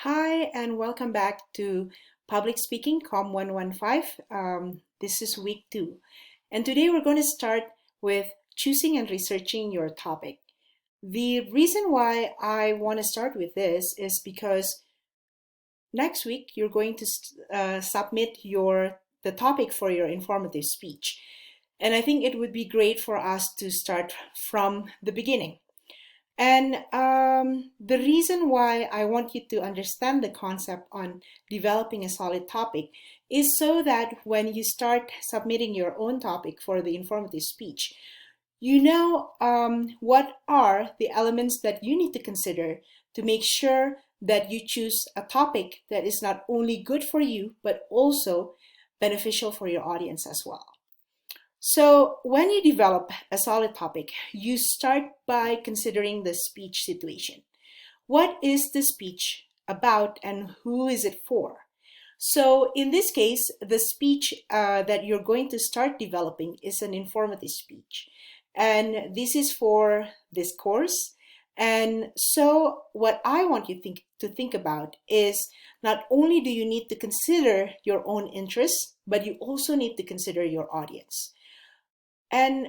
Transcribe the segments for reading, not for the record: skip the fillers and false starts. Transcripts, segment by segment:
Hi, and welcome back to Public Speaking COM 115. This is week 2. And today we're going to start with choosing and researching your topic. The reason why I want to start with this is because next week you're going to submit the topic for your informative speech. And I think it would be great for us to start from the beginning. And the reason why I want you to understand the concept on developing a solid topic is so that when you start submitting your own topic for the informative speech, you know what are the elements that you need to consider to make sure that you choose a topic that is not only good for you, but also beneficial for your audience as well. So when you develop a solid topic, you start by considering the speech situation. What is the speech about and who is it for? So in this case, the speech that you're going to start developing is an informative speech. And this is for this course. And so what I want you to think about is not only do you need to consider your own interests, but you also need to consider your audience. And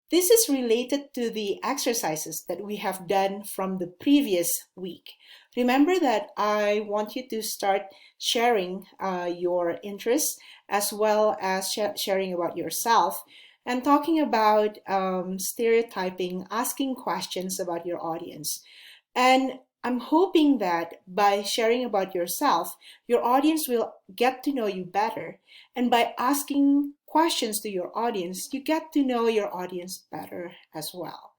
this is related to the exercises that we have done from the previous week. Remember that I want you to start sharing your interests as well as sharing about yourself and talking about stereotyping, asking questions about your audience. And I'm hoping that by sharing about yourself, your audience will get to know you better. And by asking questions to your audience, you get to know your audience better as well.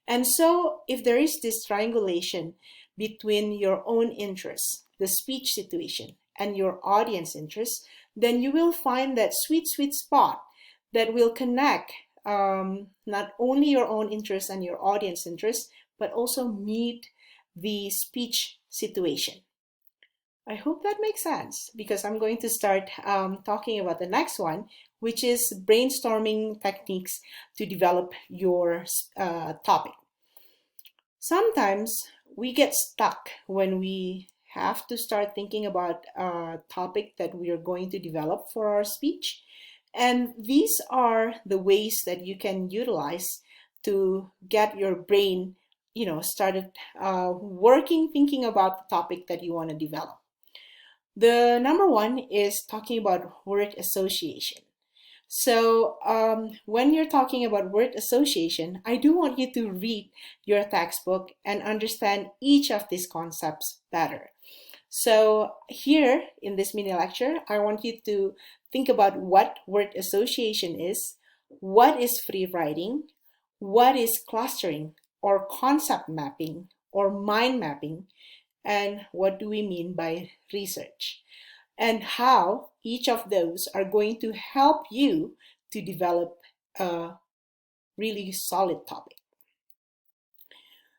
And so if there is this triangulation between your own interests, the speech situation, and your audience interests, then you will find that sweet spot that will connect not only your own interests and your audience interests, but also meet the speech situation. I hope that makes sense because I'm going to start talking about the next one, which is brainstorming techniques to develop your topic. Sometimes we get stuck when we have to start thinking about a topic that we are going to develop for our speech. And these are the ways that you can utilize to get your brain, started working, thinking about the topic that you want to develop. The number one is talking about word association. So when you're talking about word association, I do want you to read your textbook and understand each of these concepts better. So here in this mini lecture, I want you to think about what word association is, what is free writing, what is clustering or concept mapping or mind mapping, and what do we mean by research, and how each of those are going to help you to develop a really solid topic.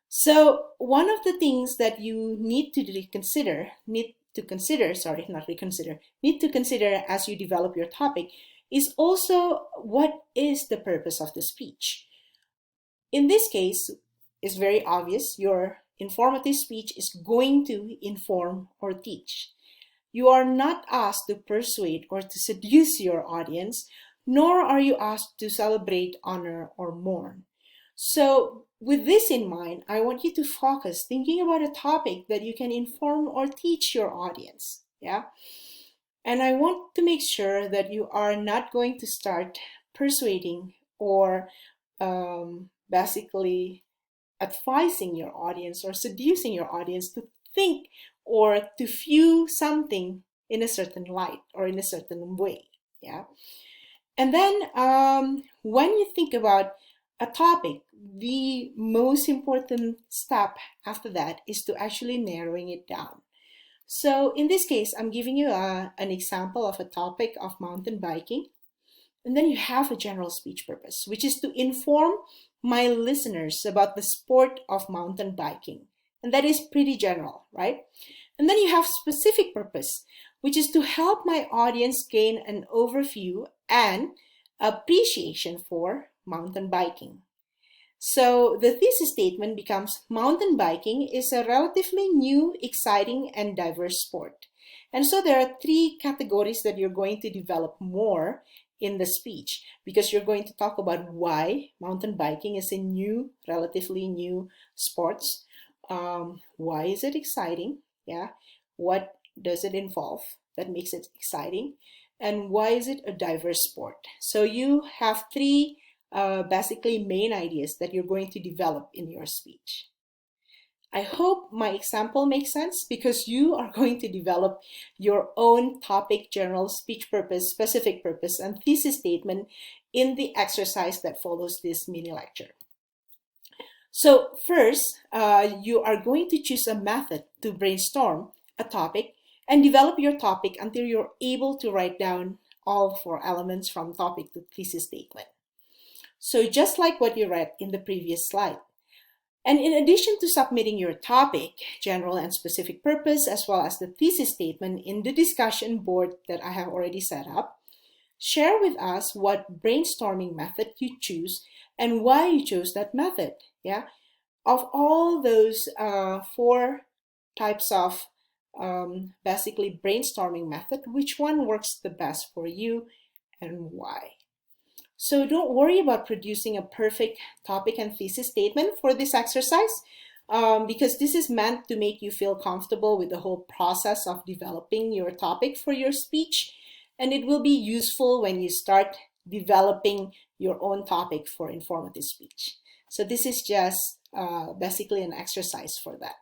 So one of the things that you need to consider as you develop your topic is also what is the purpose of the speech. In this case, it's very obvious your informative speech is going to inform or teach. You are not asked to persuade or to seduce your audience, nor are you asked to celebrate, honor, or mourn. So with this in mind, I want you to focus thinking about a topic that you can inform or teach your audience. Yeah. And I want to make sure that you are not going to start persuading or basically advising your audience or seducing your audience to think or to view something in a certain light or in a certain way. Yeah. And then when you think about a topic, the most important step after that is to actually narrowing it down. So in this case, I'm giving you an example of a topic of mountain biking. And then you have a general speech purpose, which is to inform my listeners about the sport of mountain biking. And that is pretty general, right? And then you have specific purpose, which is to help my audience gain an overview and appreciation for mountain biking. So the thesis statement becomes mountain biking is a relatively new, exciting, and diverse sport. And so there are three categories that you're going to develop more in the speech because you're going to talk about why mountain biking is a new, relatively new sports. Why is it exciting? Yeah. What does it involve that makes it exciting? And why is it a diverse sport? So you have three basically main ideas that you're going to develop in your speech. I hope my example makes sense because you are going to develop your own topic, general, speech purpose, specific purpose, and thesis statement in the exercise that follows this mini lecture. So first, you are going to choose a method to brainstorm a topic and develop your topic until you're able to write down all four elements from topic to thesis statement. So just like what you read in the previous slide. And in addition to submitting your topic, general and specific purpose, as well as the thesis statement in the discussion board that I have already set up, share with us what brainstorming method you choose and why you chose that method. Yeah, of all those four types of basically brainstorming method, which one works the best for you and why? So don't worry about producing a perfect topic and thesis statement for this exercise because this is meant to make you feel comfortable with the whole process of developing your topic for your speech. And it will be useful when you start developing your own topic for informative speech. So this is just basically an exercise for that.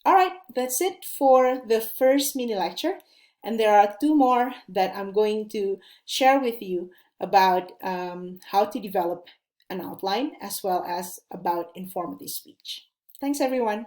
All right, that's it for the first mini lecture. And there are two more that I'm going to share with you about how to develop an outline as well as about informative speech. Thanks, everyone.